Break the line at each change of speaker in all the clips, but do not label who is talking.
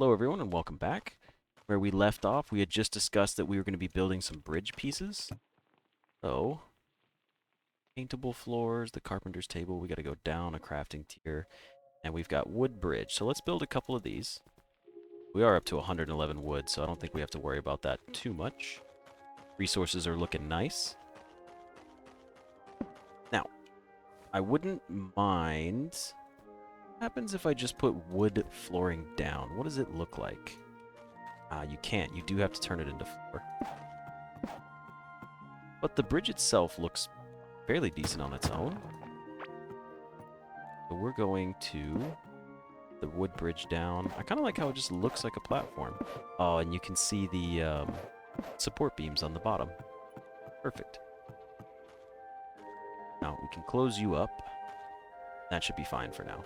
Hello everyone and welcome back. Where we left off, we had just discussed that we were going to be building some bridge pieces. So, paintable floors, the carpenter's table, we got to go down a crafting tier, and we've got wood bridge. So let's build a couple of these. We are up to 111 wood, so I don't think we have to worry about that too much. Resources are looking nice. Now, I wouldn't mind... What happens if I just put wood flooring down? What does it look like? You can't. You do have to turn it into floor. But the bridge itself looks fairly decent on its own. So we're going to the wood bridge down. I kind of like how it just looks like a platform. Oh, and you can see the support beams on the bottom. Perfect. Now, we can close you up. That should be fine for now.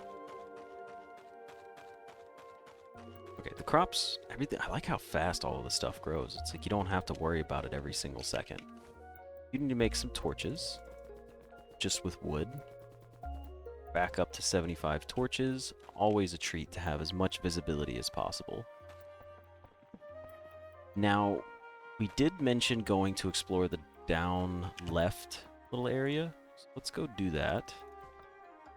Okay, the crops, everything. I like how fast all of the stuff grows. It's like you don't have to worry about it every single second. You need to make some torches, just with wood. Back up to 75 torches. Always a treat to have as much visibility as possible. Now, we did mention going to explore the down left little area. So let's go do that.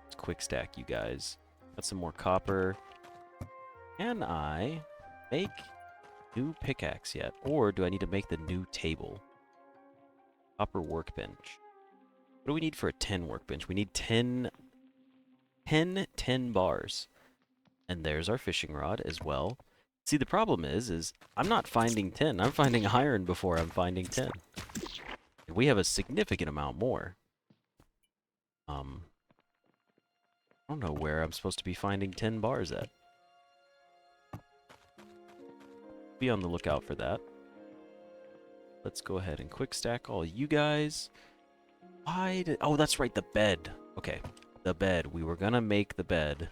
Let's quick stack you guys. Got some more copper. Can I make new pickaxe yet? Or do I need to make the new table? Copper workbench. What do we need for a 10 workbench? We need 10 bars. And there's our fishing rod as well. See, the problem is I'm not finding 10. I'm finding iron before I'm finding 10. We have a significant amount more. I don't know where I'm supposed to be finding 10 bars at. Be on the lookout for that. Let's go ahead and quick stack all you guys. Why did... Oh, that's right, the bed. Okay, the bed. We were gonna make the bed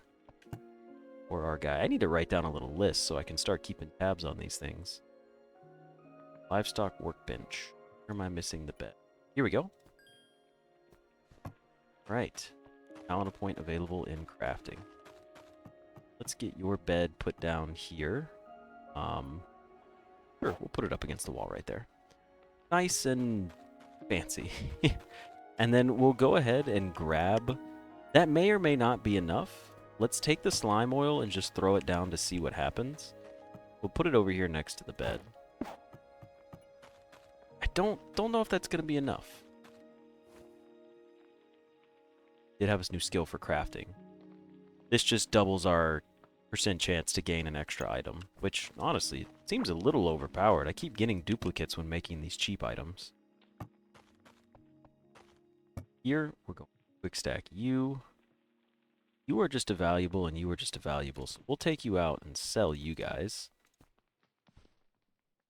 for our guy. I need to write down a little list so I can start keeping tabs on these things. Livestock workbench. Where am I missing the bed? Here we go. Right. Talent point available in crafting. Let's get your bed put down here. Sure, we'll put it up against the wall right there. Nice and fancy. And then we'll go ahead and grab... That may or may not be enough. Let's take the slime oil and just throw it down to see what happens. We'll put it over here next to the bed. I don't know if that's going to be enough. Did have a new skill for crafting. This just doubles our % chance to gain an extra item, which honestly seems a little overpowered. I keep getting duplicates when making these cheap items. Here, we're going to quick stack you. You are just a valuable and you are just a valuable, so we'll take you out and sell you guys.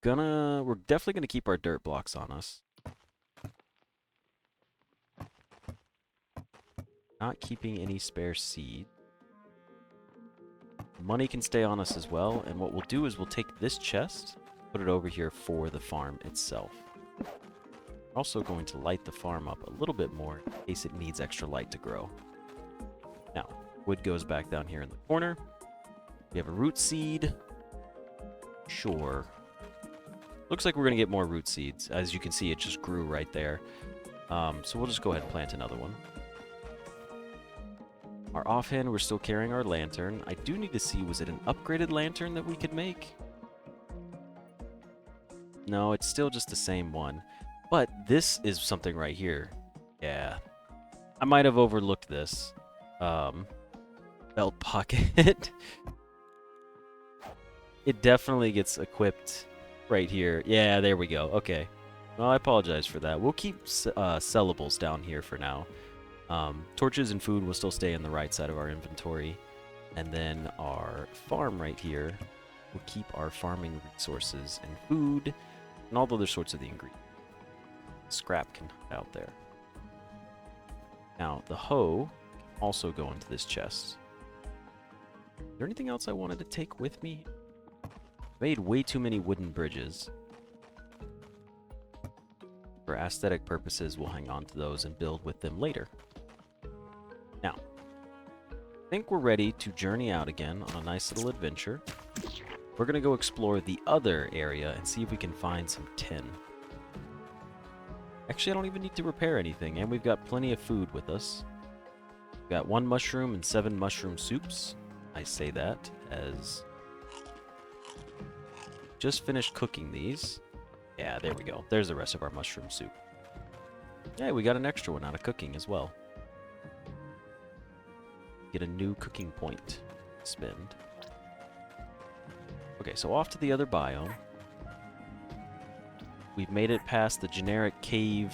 We're definitely gonna keep our dirt blocks on us. Not keeping any spare seed. Money can stay on us as well, and what we'll do is we'll take this chest, put it over here for the farm itself. We're also going to light the farm up a little bit more in case it needs extra light to grow. Now, wood goes back down here in the corner. We have a root seed. Sure. Looks like we're going to get more root seeds. As you can see, it just grew right there. So we'll just go ahead and plant another one. Our offhand, we're still carrying our lantern. I do need to see, was it an upgraded lantern that we could make? No, it's still just the same one. But this is something right here. Yeah. I might have overlooked this. Belt pocket. It definitely gets equipped right here. Yeah, there we go. Okay. Well, I apologize for that. We'll keep sellables down here for now. Torches and food will still stay in the right side of our inventory. And then our farm right here will keep our farming resources and food and all the other sorts of the ingredients. Scrap can hide out there. Now, the hoe also go into this chest. Is there anything else I wanted to take with me? Made way too many wooden bridges. For aesthetic purposes, we'll hang on to those and build with them later. Now, I think we're ready to journey out again on a nice little adventure. We're going to go explore the other area and see if we can find some tin. Actually, I don't even need to repair anything, and we've got plenty of food with us. We've got 1 mushroom and 7 mushroom soups. I say that as... just finished cooking these. Yeah, there we go. There's the rest of our mushroom soup. Yeah, we got an extra one out of cooking as well. Get a new cooking point to spend. Okay, so off to the other biome. We've made it past the generic cave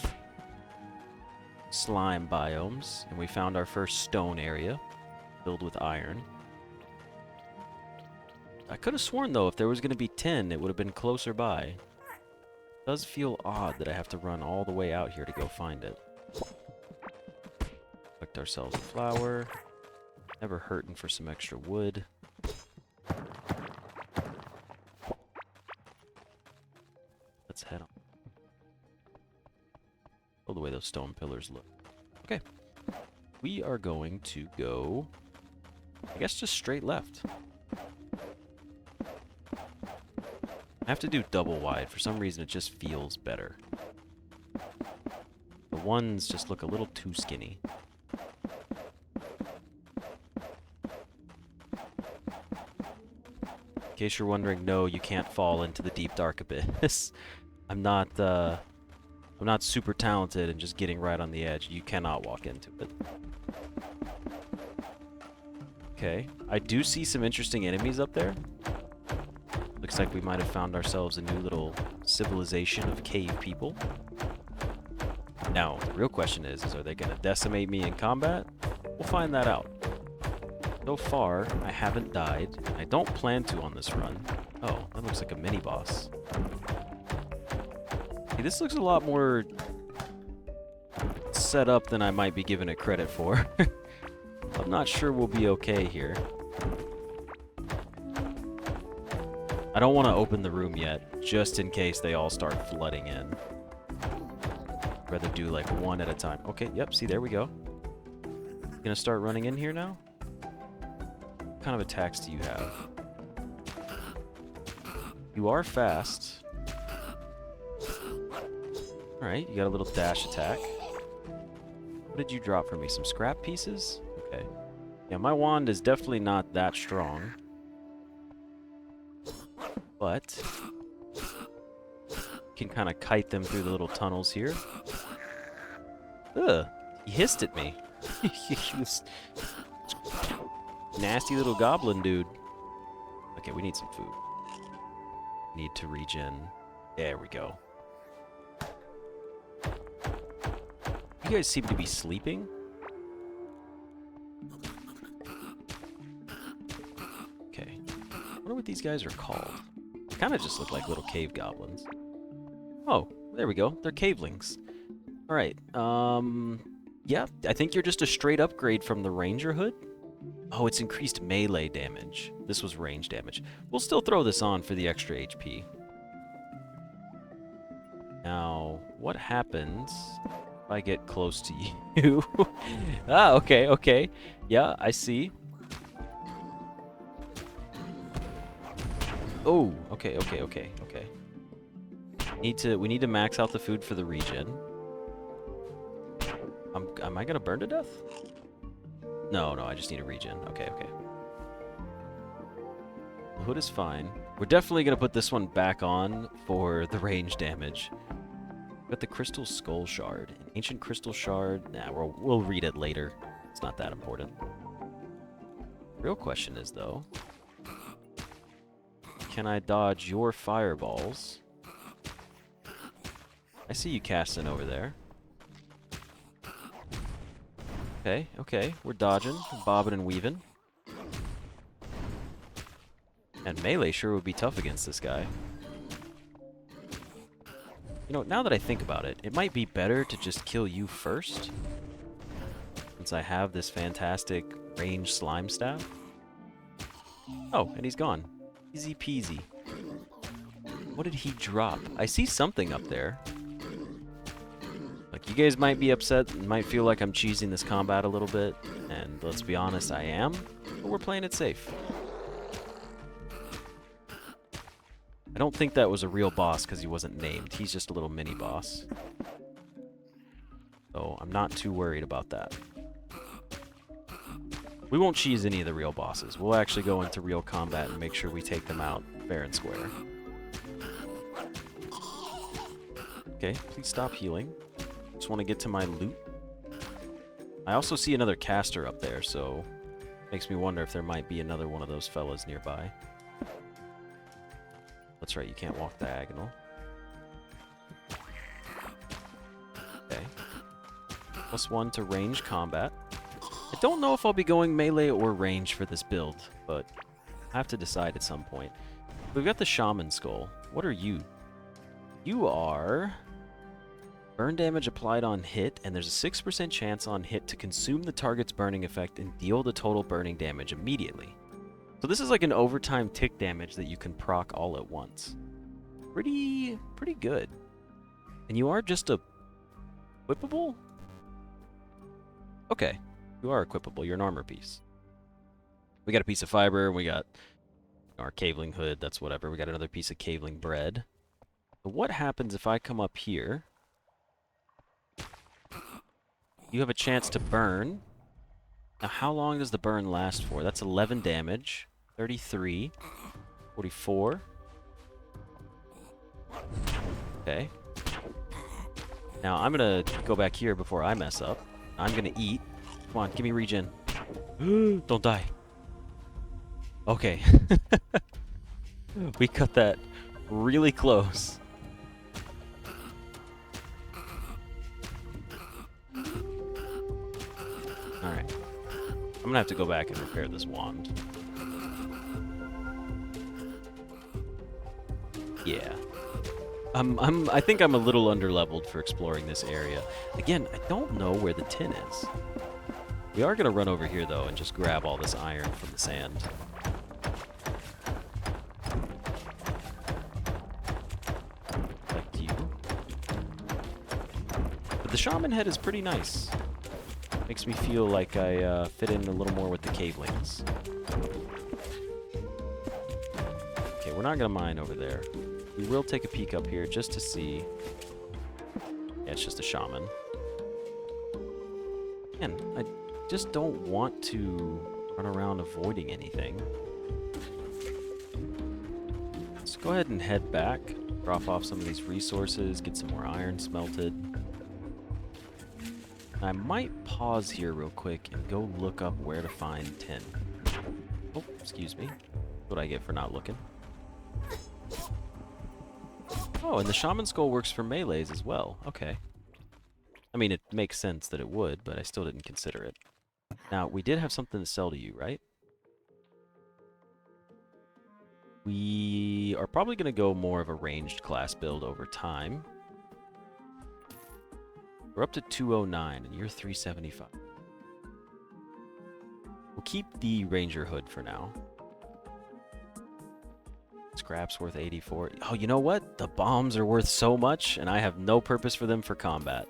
slime biomes, and we found our first stone area filled with iron. I could have sworn, though, if there was going to be tin, it would have been closer by. It does feel odd that I have to run all the way out here to go find it. Collect ourselves a flower. Never hurting for some extra wood. Let's head on. Oh, the way those stone pillars look. Okay. We are going to go, I guess, just straight left. I have to do double wide. For some reason, it just feels better. The ones just look a little too skinny. In case you're wondering, no, you can't fall into the deep dark abyss. I'm not super talented and just getting right on the edge. You cannot walk into it. Okay, I do see some interesting enemies up there. Looks like we might have found ourselves a new little civilization of cave people. Now, the real question is are they going to decimate me in combat? We'll find that out. So far, I haven't died. I don't plan to on this run. Oh, that looks like a mini-boss. Okay, this looks a lot more set up than I might be giving it credit for. I'm not sure we'll be okay here. I don't want to open the room yet, just in case they all start flooding in. I'd rather do like one at a time. Okay, yep, see, there we go. Gonna start running in here now? What kind of attacks do you have? You are fast. Alright, you got a little dash attack. What did you drop for me? Some scrap pieces? Okay. Yeah, my wand is definitely not that strong. But can kind of kite them through the little tunnels here. Ugh, he hissed at me. This nasty little goblin dude. Okay, we need some food. Need to regen. There we go. You guys seem to be sleeping. Okay. I wonder what these guys are called. Kind of just look like little cave goblins. Oh, there we go. They're cavelings. Alright, yeah, I think you're just a straight upgrade from the ranger hood. Oh, it's increased melee damage. This was range damage. We'll still throw this on for the extra HP. Now, what happens if I get close to you? Ah, okay, okay. Yeah, I see. Oh, okay. We need to max out the food for the regen. Am I gonna burn to death? No, I just need a regen. Okay. The hood is fine. We're definitely gonna put this one back on for the range damage. Got the crystal skull shard. An ancient crystal shard. Nah, we'll read it later. It's not that important. Real question is, though, can I dodge your fireballs? I see you casting over there. Okay. We're dodging, bobbing and weaving. And melee sure would be tough against this guy. You know, now that I think about it, it might be better to just kill you first. Since I have this fantastic range slime staff. Oh, and he's gone. Easy peasy. What did he drop? I see something up there. Like, you guys might be upset and might feel like I'm cheesing this combat a little bit. And let's be honest, I am. But we're playing it safe. I don't think that was a real boss because he wasn't named. He's just a little mini boss. So I'm not too worried about that. We won't cheese any of the real bosses. We'll actually go into real combat and make sure we take them out fair and square. Okay, please stop healing. Just want to get to my loot. I also see another caster up there, so makes me wonder if there might be another one of those fellas nearby. That's right, you can't walk diagonal. Okay. +1 to range combat. I don't know if I'll be going melee or range for this build, but I have to decide at some point. We've got the Shaman Skull. What are you? You are... burn damage applied on hit, and there's a 6% chance on hit to consume the target's burning effect and deal the total burning damage immediately. So this is like an overtime tick damage that you can proc all at once. Pretty good. And you are just a... equipable? Okay. You are equipable. You're an armor piece. We got a piece of fiber, we got our caveling hood, that's whatever. We got another piece of caveling bread. But what happens if I come up here? You have a chance to burn. Now, how long does the burn last for? That's 11 damage. 33. 44. Okay. Now, I'm going to go back here before I mess up. I'm going to eat. Come on, give me regen. Don't die. Okay. We cut that really close. Alright. I'm gonna have to go back and repair this wand. Yeah. I think I'm a little underleveled for exploring this area. Again, I don't know where the tin is. We are gonna run over here though and just grab all this iron from the sand. Like you. But the shaman head is pretty nice. Makes me feel like I fit in a little more with the cavelings. Okay, we're not gonna mine over there. We will take a peek up here just to see. Yeah, it's just a shaman. Man, I just don't want to run around avoiding anything. Let's go ahead and head back, drop off some of these resources, get some more iron smelted. I might pause here real quick and go look up where to find tin. Oh, excuse me. What do I get for not looking? Oh, and the Shaman Skull works for melees as well. Okay. I mean, it makes sense that it would, but I still didn't consider it. Now, we did have something to sell to you, right? We are probably going to go more of a ranged class build over time. We're up to 209, and you're 375. We'll keep the Ranger Hood for now. Scrap's worth 84. Oh, you know what? The bombs are worth so much, and I have no purpose for them for combat.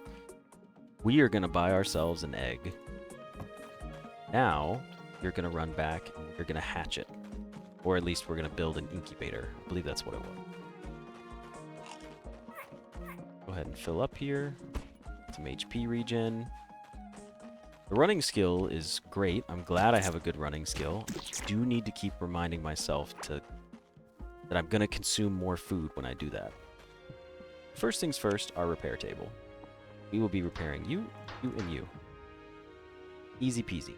We are going to buy ourselves an egg. Now, you're going to run back, and you're going to hatch it. Or at least we're going to build an incubator. I believe that's what it was. Go ahead and fill up here. Some HP regen. The running skill is great. I'm glad I have a good running skill. I do need to keep reminding myself that I'm going to consume more food when I do that. First things first, our repair table. We will be repairing you, you, and you. Easy peasy.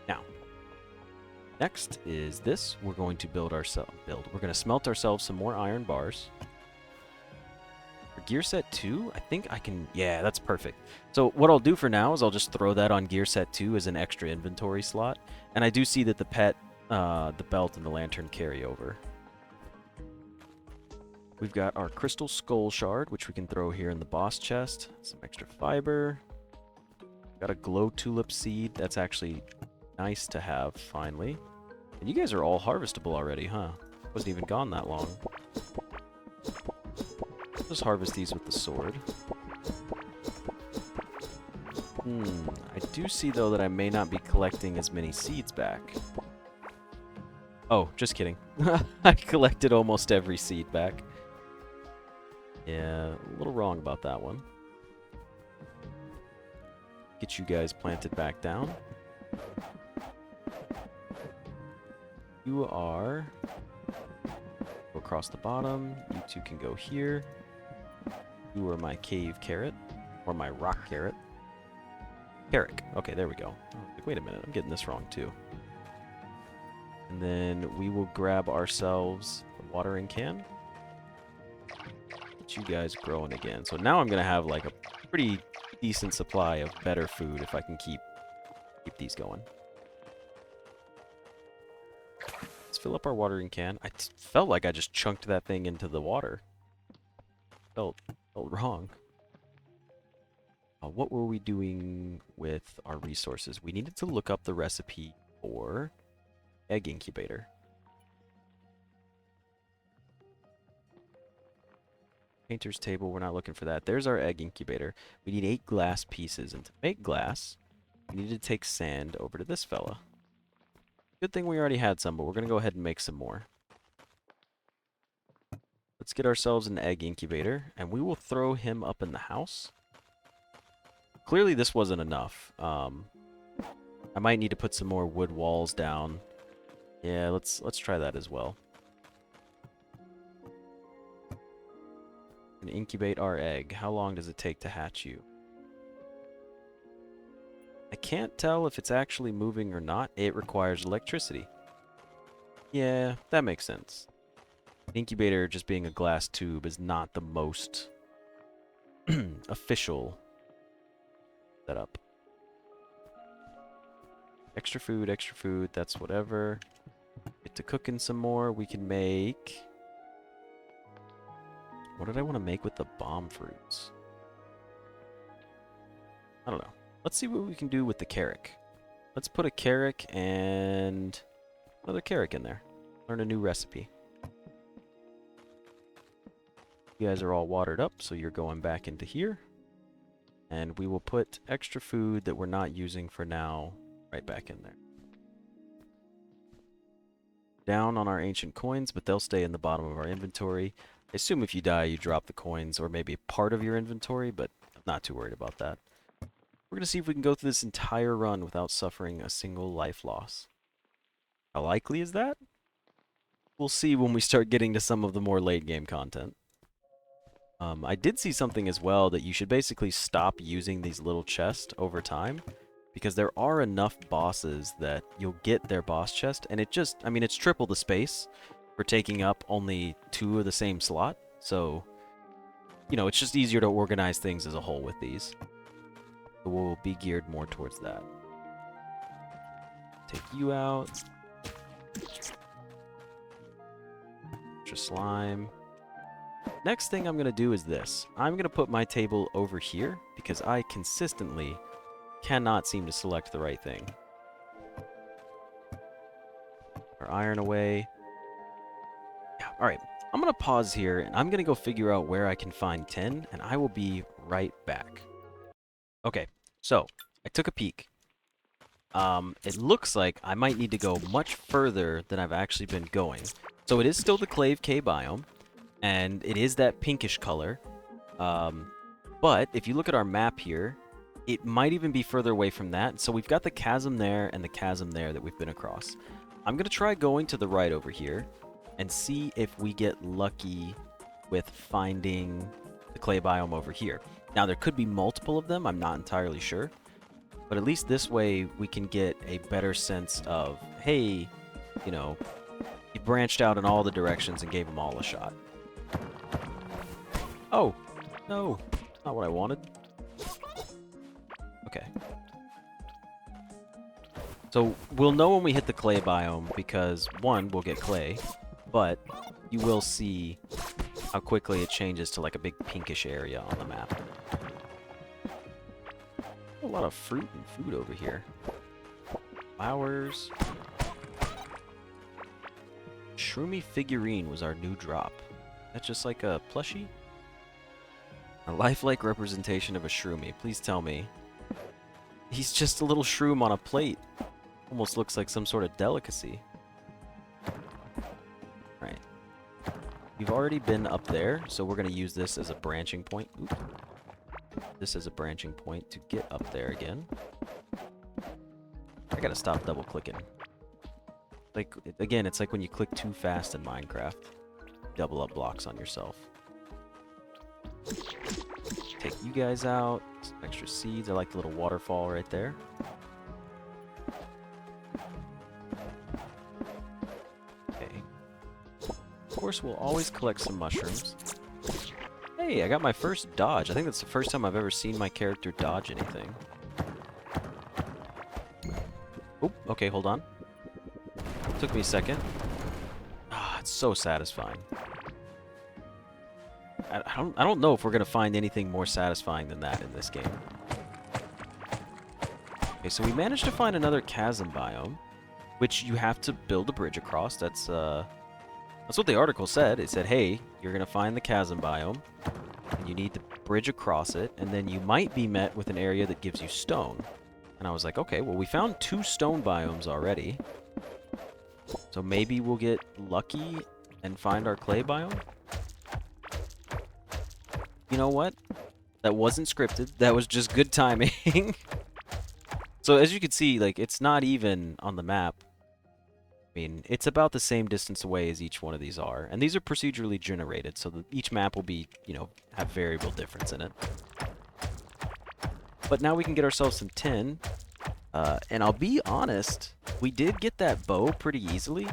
Now, next is this. We're going to We're going to smelt ourselves some more iron bars. For gear set 2, I think I can... Yeah, that's perfect. So what I'll do for now is I'll just throw that on gear set 2 as an extra inventory slot. And I do see that the pet, the belt, and the lantern carry over. We've got our crystal skull shard, which we can throw here in the boss chest. Some extra fiber. Got a glow tulip seed. That's actually nice to have, finally. And you guys are all harvestable already, huh? Wasn't even gone that long. Just harvest these with the sword. I do see, though, that I may not be collecting as many seeds back. Oh, just kidding. I collected almost every seed back. Yeah, a little wrong about that one. Get you guys planted back down. You are... Go across the bottom. You two can go here. You are my cave carrot. Or my rock carrot. Carrick. Okay, there we go. Oh, wait a minute, I'm getting this wrong too. And then we will grab ourselves a watering can. Get you guys growing again. So now I'm going to have like a pretty decent supply of better food if I can keep these going. Let's fill up our watering can. I felt like I just chunked that thing into the water. Felt wrong. What were we doing with our resources? We needed to look up the recipe for egg incubator. Painter's table, we're not looking for that. There's our egg incubator. We need 8 glass pieces, and to make glass, we need to take sand over to this fella. Good thing we already had some, but we're going to go ahead and make some more. Let's get ourselves an egg incubator, and we will throw him up in the house. Clearly this wasn't enough. I might need to put some more wood walls down. Yeah, let's try that as well. And incubate our egg. How long does it take to hatch you? I can't tell if it's actually moving or not. It requires electricity. Yeah, that makes sense. Incubator just being a glass tube is not the most official setup. Extra food, that's whatever. Get to cooking some more. We can make... What did I want to make with the bomb fruits? I don't know. Let's see what we can do with the carrick. Let's put a carrick and another carrick in there. Learn a new recipe. You guys are all watered up, so you're going back into here. And we will put extra food that we're not using for now right back in there. Down on our ancient coins, but they'll stay in the bottom of our inventory. I assume if you die, you drop the coins, or maybe part of your inventory, but I'm not too worried about that. We're going to see if we can go through this entire run without suffering a single life loss. How likely is that? We'll see when we start getting to some of the more late game content. I did see something as well that you should basically stop using these little chests over time, because there are enough bosses that you'll get their boss chest, and it just, I mean, it's triple the space for taking up only 2 of the same slot, so, you know, it's just easier to organize things as a whole with these. So we'll be geared more towards that. Take you out. Extra slime. Next thing I'm going to do is this. I'm going to put my table over here because I consistently cannot seem to select the right thing. Our iron away. Yeah, alright. I'm going to pause here and I'm going to go figure out where I can find 10 and I will be right back. Okay, so I took a peek. It looks like I might need to go much further than I've actually been going. So it is still the Clave K biome. And it is that pinkish color. But if you look at our map here, it might even be further away from that. So we've got the chasm there and the chasm there that we've been across. I'm going to try going to the right over here and see if we get lucky with finding the clay biome over here. Now, there could be multiple of them. I'm not entirely sure. But at least this way we can get a better sense of, hey, you know, he branched out in all the directions and gave them all a shot. Oh, no, not what I wanted. Okay. So we'll know when we hit the clay biome because, 1, we'll get clay, but you will see how quickly it changes to like a big pinkish area on the map. A lot of fruit and food over here. Flowers. Shroomy figurine was our new drop. That's just like a plushie? A lifelike representation of a shroomy. Please tell me. He's just a little shroom on a plate. Almost looks like some sort of delicacy. Right. We've already been up there, so we're going to use this as a branching point. Oop. This as a branching point to get up there again. I gotta stop double clicking. Like, again, it's like when you click too fast in Minecraft. Double up blocks on yourself. Take you guys out. Some extra seeds. I like the little waterfall right there. Okay. Of course, we'll always collect some mushrooms. Hey, I got my first dodge. I think that's the first time I've ever seen my character dodge anything. Oh, okay, hold on. Took me a second. Ah, it's so satisfying. I don't know if we're gonna find anything more satisfying than that in this game. Okay, so we managed to find another chasm biome, which you have to build a bridge across. That's what the article said. It said, hey, you're gonna find the chasm biome, and you need to bridge across it, and then you might be met with an area that gives you stone. And I was like, okay, well, we found 2 stone biomes already. So maybe we'll get lucky and find our clay biome? You know what? That wasn't scripted. That was just good timing. So as you can see, like, it's not even on the map. I mean, it's about the same distance away as each one of these are. And these are procedurally generated, so each map will be, you know, have variable difference in it. But now we can get ourselves some tin. And I'll be honest, we did get that bow pretty easily.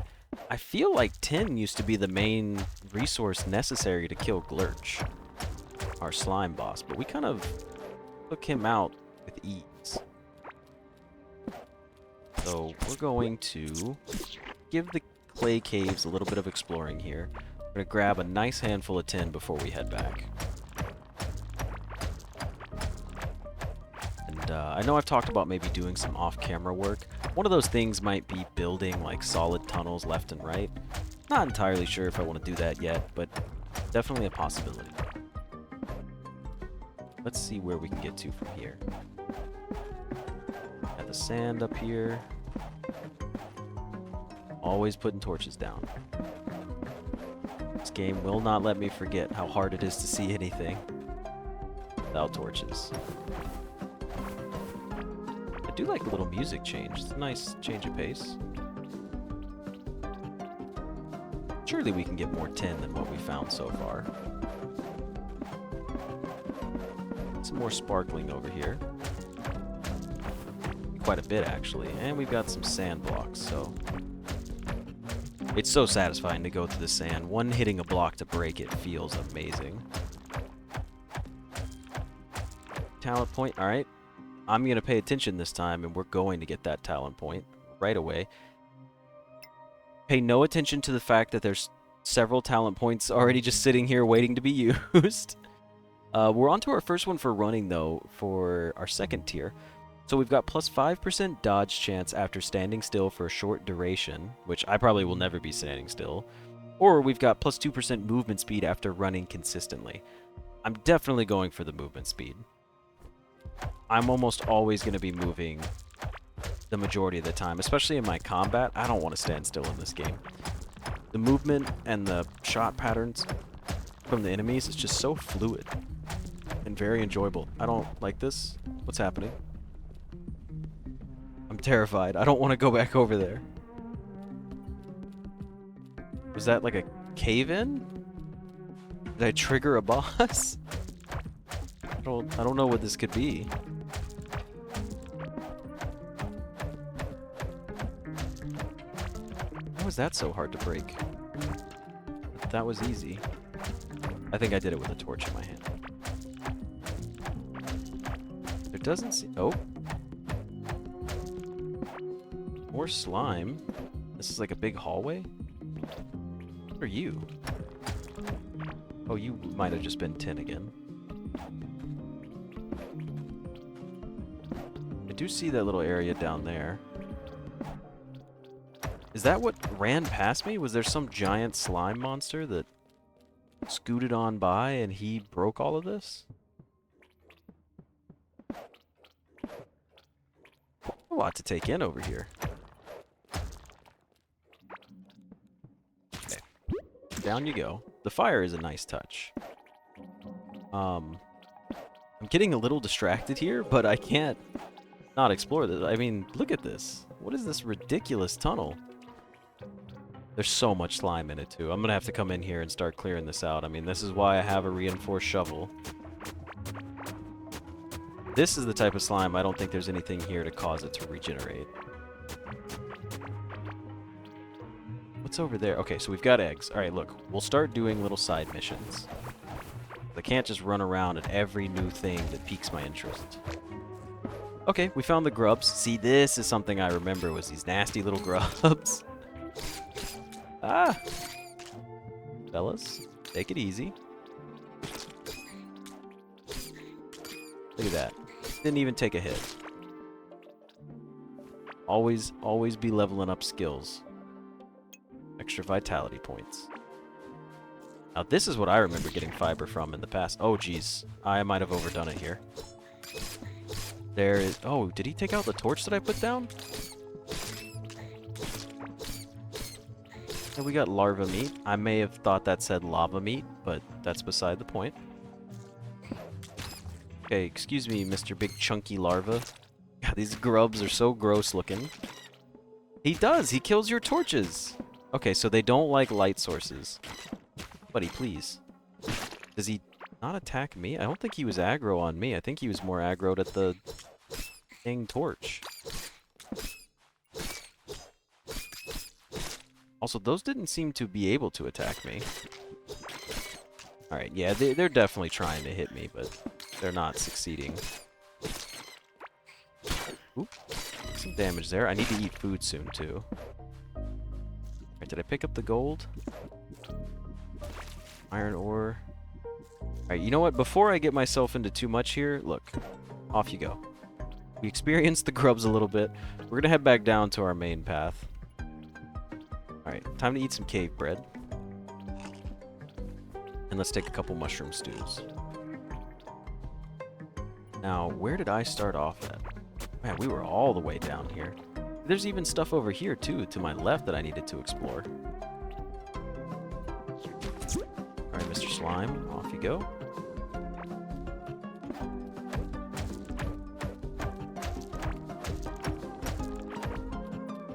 I feel like tin used to be the main resource necessary to kill Glurch, our slime boss. But we kind of took him out with ease. So we're going to give the clay caves a little bit of exploring here. We're going to grab a nice handful of tin before we head back. I know I've talked about maybe doing some off-camera work. One of those things might be building like solid tunnels left and right. Not entirely sure if I want to do that yet, but definitely a possibility. Let's see where we can get to from here. Got the sand up here. Always putting torches down. This game will not let me forget how hard it is to see anything without torches. I do like the little music change. It's a nice change of pace. Surely we can get more tin than what we found so far. Some more sparkling over here. Quite a bit, actually. And we've got some sand blocks, so... It's so satisfying to go through the sand. One hitting a block to break it feels amazing. Talent point, alright. I'm going to pay attention this time, and we're going to get that talent point right away. Pay no attention to the fact that there's several talent points already just sitting here waiting to be used. We're on to our first one for running, though, for our second tier. So we've got plus 5% dodge chance after standing still for a short duration, which I probably will never be standing still. Or we've got plus 2% movement speed after running consistently. I'm definitely going for the movement speed. I'm almost always going to be moving the majority of the time, especially in my combat. I don't want to stand still in this game. The movement and the shot patterns from the enemies is just so fluid and very enjoyable. I don't like this. What's happening? I'm terrified. I don't want to go back over there. Was that like a cave-in? Did I trigger a boss? I don't know what this could be. How was that so hard to break? That was easy. I think I did it with a torch in my hand. There doesn't seem... Oh. More slime. This is like a big hallway? What are you? Oh, you might have just been tin again. I do see that little area down there. Is that what ran past me? Was there some giant slime monster that scooted on by and he broke all of this? A lot to take in over here. Okay. Down you go. the fire is a nice touch. I'm getting a little distracted here, but I can't not explore this. I mean, look at this. What is this ridiculous tunnel? There's so much slime in it, too. I'm gonna have to come in here and start clearing this out. I mean, this is why I have a reinforced shovel. This is the type of slime I don't think there's anything here to cause it to regenerate. What's over there? Okay, so we've got eggs. Alright, look. We'll start doing little side missions. I can't just run around at every new thing that piques my interest. Okay, we found the grubs. See, this is something I remember was these nasty little grubs. Ah! Fellas, take it easy. Look at that. Didn't even take a hit. Always be leveling up skills. Extra vitality points. Now this is what I remember getting fiber from in the past. Oh geez, I might have overdone it here. There is... Oh, did he take out the torch that I put down? And we got larva meat. I may have thought that said lava meat, but that's beside the point. Okay, excuse me, Mr. Big Chunky Larva. God, these grubs are so gross looking. He does! He kills your torches! Okay, so they don't like light sources. Buddy, please. Does he not attack me? I don't think he was aggro on me. I think he was more aggroed at the dang torch. Also, those didn't seem to be able to attack me. Alright, yeah, they're definitely trying to hit me, but they're not succeeding. Oop, some damage there. I need to eat food soon, too. Alright, did I pick up the gold? Iron ore. Alright, you know what? Before I get myself into too much here, look. Off you go. We experienced the grubs a little bit. We're gonna head back down to our main path. Alright, time to eat some cave bread. And let's take a couple mushroom stews. Now, where did I start off at? Man, we were all the way down here. There's even stuff over here, too, to my left that I needed to explore. Alright, Mr. Slime, off you go.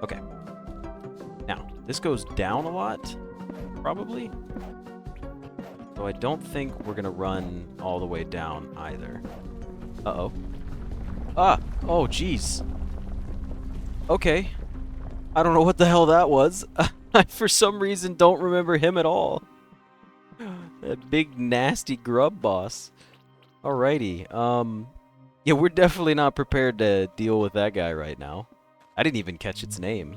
Okay. Now, this goes down a lot, probably. So I don't think we're gonna run all the way down either. Uh-oh. Ah! Oh, jeez. Okay. I don't know what the hell that was. I, for some reason, don't remember him at all. That big, nasty grub boss. Alrighty. Yeah, we're definitely not prepared to deal with that guy right now. I didn't even catch its name.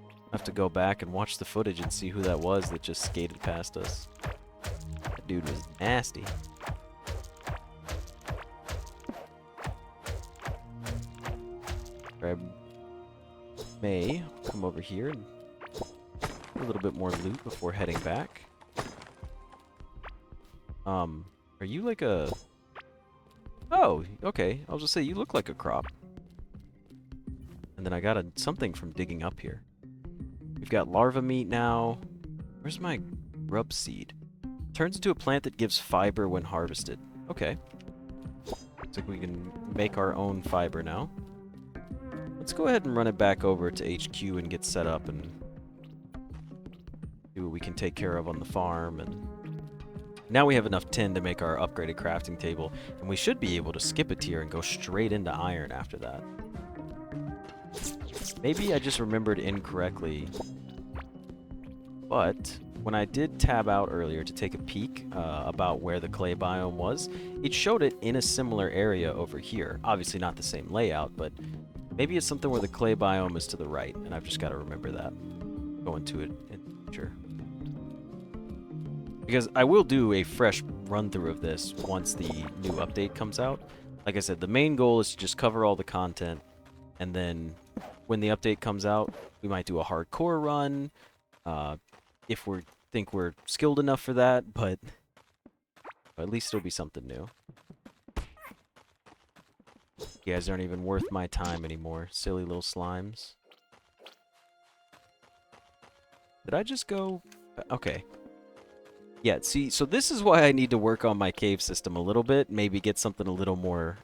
I have to go back and watch the footage and see who that was that just skated past us. That dude was nasty. Grab May, come over here and a little bit more loot before heading back. Are you like a... Oh, okay. I'll just say you look like a crop. And then I got something from digging up here. We've got larva meat now. Where's my grub seed? Turns into a plant that gives fiber when harvested. Okay. Looks like we can make our own fiber now. Let's go ahead and run it back over to HQ and get set up and see what we can take care of on the farm. And now we have enough tin to make our upgraded crafting table, and we should be able to skip a tier and go straight into iron after that. Maybe I just remembered incorrectly, but when I did tab out earlier to take a peek about where the clay biome was, it showed it in a similar area over here. Obviously not the same layout, but maybe it's something where the clay biome is to the right, and I've just got to remember that. Go into it in the future. Because I will do a fresh run-through of this once the new update comes out. Like I said, the main goal is to just cover all the content, and then when the update comes out, we might do a hardcore run, if we think we're skilled enough for that, but at least it'll be something new. You guys aren't even worth my time anymore, silly little slimes. Did I just go... Okay. Yeah, see, so this is why I need to work on my cave system a little bit. Maybe get something a little more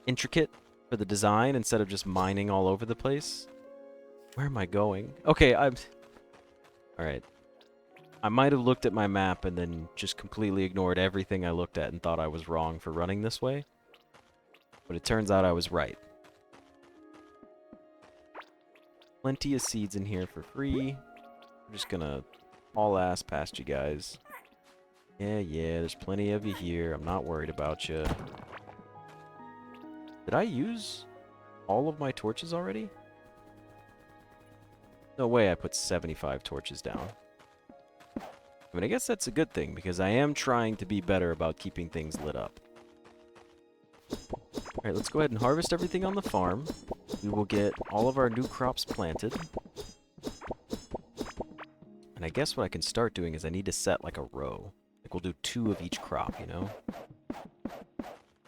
intricate for the design instead of just mining all over the place. Where am I going? Okay, I'm... Alright. I might have looked at my map and then just completely ignored everything I looked at and thought I was wrong for running this way. But it turns out I was right. Plenty of seeds in here for free. I'm just gonna haul ass past you guys. Yeah, there's plenty of you here. I'm not worried about you. Did I use all of my torches already? No way I put 75 torches down. I mean, I guess that's a good thing, because I am trying to be better about keeping things lit up. Alright, let's go ahead and harvest everything on the farm. We will get all of our new crops planted. And I guess what I can start doing is I need to set like a row. Like we'll do 2 of each crop, you know?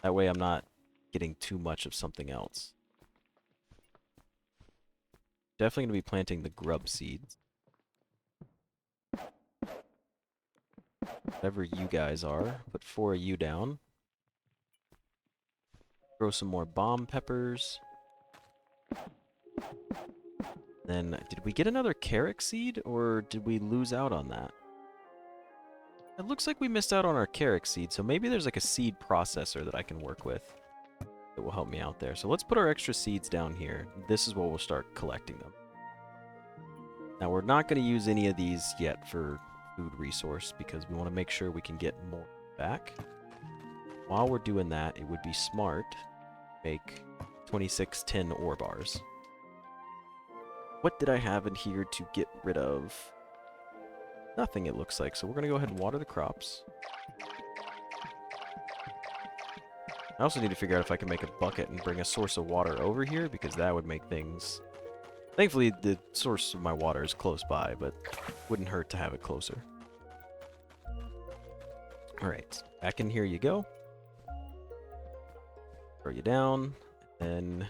That way I'm not getting too much of something else. Definitely going to be planting the grub seeds. Whatever you guys are. Put 4 of you down. Grow some more bomb peppers. Then, did we get another carrot seed, or did we lose out on that? It looks like we missed out on our carrot seed, so maybe there's like a seed processor that I can work with that will help me out there. So let's put our extra seeds down here. This is where we'll start collecting them. Now, we're not going to use any of these yet for food resource because we want to make sure we can get more back. While we're doing that, it would be smart to make 26 tin ore bars. What did I have in here to get rid of? Nothing, it looks like. So we're going to go ahead and water the crops. I also need to figure out if I can make a bucket and bring a source of water over here, because that would make things... Thankfully, the source of my water is close by, but wouldn't hurt to have it closer. Alright, back in here you go. Throw you down, and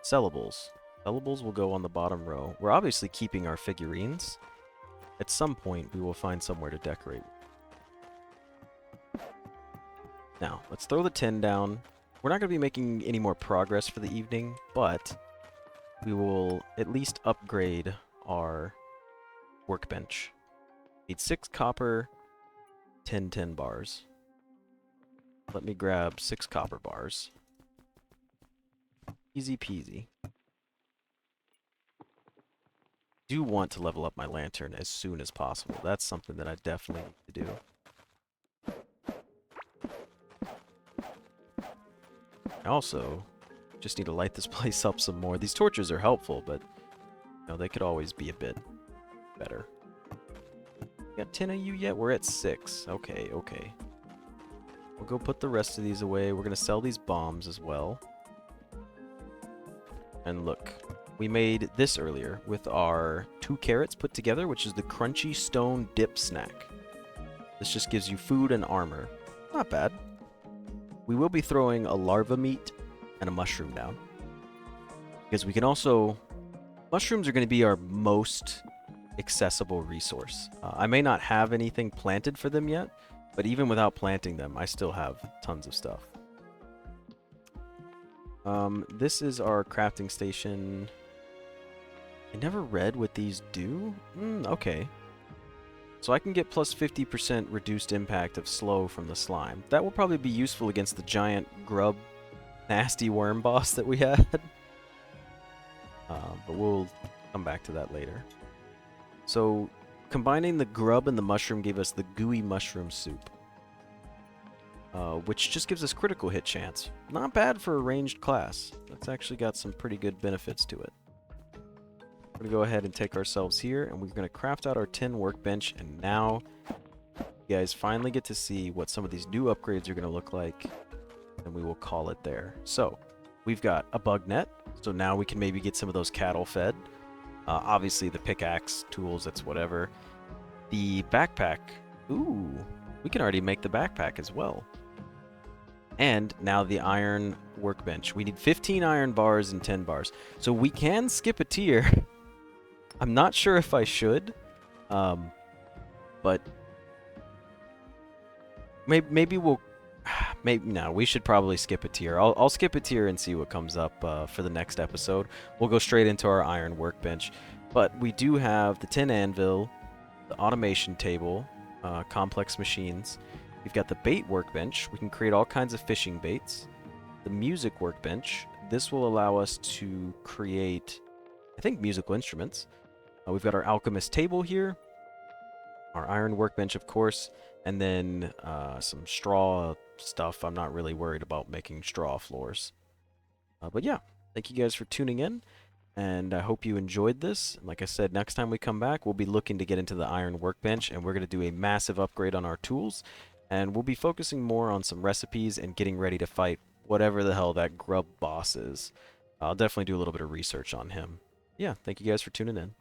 sellables. Sellables will go on the bottom row. We're obviously keeping our figurines. At some point, we will find somewhere to decorate. Now, let's throw the tin down. We're not going to be making any more progress for the evening, but we will at least upgrade our workbench. Need 6 copper, 10 tin bars. Let me grab 6 copper bars. Easy peasy. Do want to level up my lantern as soon as possible. That's something that I definitely need to do. I also just need to light this place up some more. These torches are helpful, but you know, they could always be a bit better. Got 10 of you yet? We're at 6. Okay. We'll go put the rest of these away. We're going to sell these bombs as well. And look, we made this earlier with our 2 carrots put together, which is the crunchy stone dip snack. This just gives you food and armor. Not bad. We will be throwing a larva meat and a mushroom down. Because we can also... Mushrooms are going to be our most accessible resource. I may not have anything planted for them yet, but even without planting them, I still have tons of stuff. This is our crafting station. I never read what these do. Okay. So I can get plus 50% reduced impact of slow from the slime. That will probably be useful against the giant grub nasty worm boss that we had. But we'll come back to that later. So combining the grub and the mushroom gave us the gooey mushroom soup. Which just gives us critical hit chance. Not bad for a ranged class. That's actually got some pretty good benefits to it. We're going to go ahead and take ourselves here, and we're going to craft out our tin workbench, and now you guys finally get to see what some of these new upgrades are going to look like, and we will call it there. So, we've got a bug net, so now we can maybe get some of those cattle fed. Obviously, the pickaxe, tools, that's whatever. The backpack, ooh, we can already make the backpack as well. And now the iron workbench. We need 15 iron bars and 10 bars. So we can skip a tier. I'm not sure if I should. But maybe we'll. Maybe no. We should probably skip a tier. I'll skip a tier and see what comes up for the next episode. We'll go straight into our iron workbench. But we do have the tin anvil, the automation table, complex machines. We've got the bait workbench. We can create all kinds of fishing baits. The music workbench. This will allow us to create, I think, musical instruments. We've got our alchemist table here, our iron workbench, of course, and then some straw stuff. I'm not really worried about making straw floors. But yeah, thank you guys for tuning in, and I hope you enjoyed this. Like I said, next time we come back, we'll be looking to get into the iron workbench, and we're going to do a massive upgrade on our tools, and we'll be focusing more on some recipes and getting ready to fight whatever the hell that grub boss is. I'll definitely do a little bit of research on him. Yeah, thank you guys for tuning in.